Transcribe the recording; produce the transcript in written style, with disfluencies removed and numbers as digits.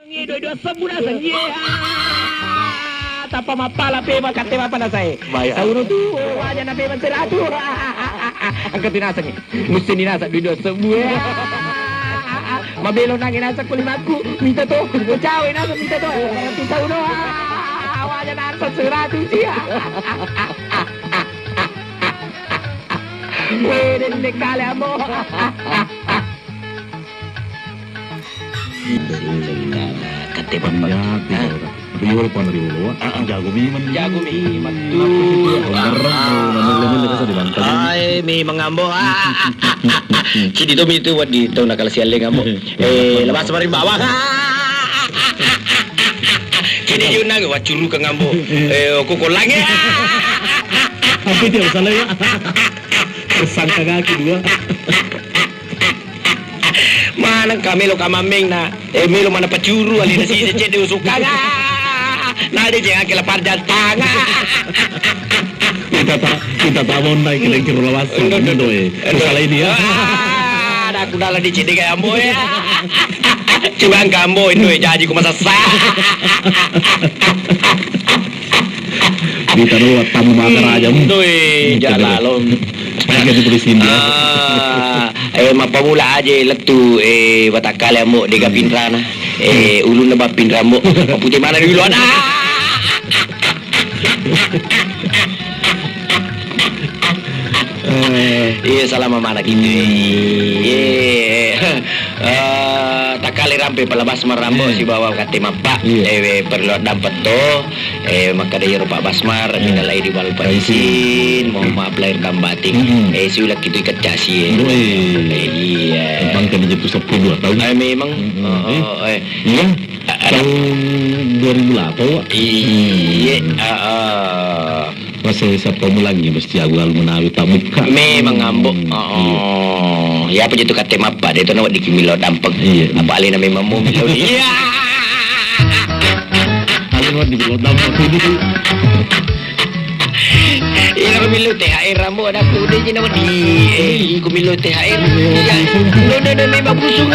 Dua sebulan saja. Tapa mapala pema kate mapa na sai. Tauro tu wajah na pema seratu. Angkat dinasa ni. Mesti dinasa dua sebulan. Mabelo nang inasa kulimaku. Minta to. Cawe nasa minta to. Nanti tauro. Wajah na seratu sia. Weden de kale amo. Kate papa. Riwol pa na riwol. Jago miman. Jago miman. Ay, may mengambo. Cidi to itu wat di to nakal siale ngambo. Lepas mari bawah. Cidi yun nang wat curu ka ngambo. Kukulang ya. Apa dia salah ya? Tersangka kaki dua. Mana kamelo kamameng na melo mana pacuru ali na si cede usuka nga na de jangan kila parjan tanga kita tak mau naik ke lengkir lawas ndo salah ini ya ada aku dalam di cede kayak ambo ya cuma gambo itu jadi ku masa sah di taruh tamu makan aja tuh jalalom pengen di polisi dia mapamula aja letu watakal mo de gapindra na ulun na bapindra mo maputi mana di luar iya salam mana gitu takali rampe palabas marambo si bawa kate mapa perlu dapat to maka dari Pak Basmar minalai di bal parisin mau maaf lahir kambating siulah gitu ikat jasi iya bang kan jadi 12 tahun memang iya tahun 2008 iya masa siapa lagi mesti aku lalu menawi tak buka memang ngambok ya apa itu kate mapa dia tu nak di kimilo dampeng apa alina memang mau milo iya alina di kimilo dampeng ini iya kumilo THR rambo ada aku dia jenak di kumilo THR ya no memang busung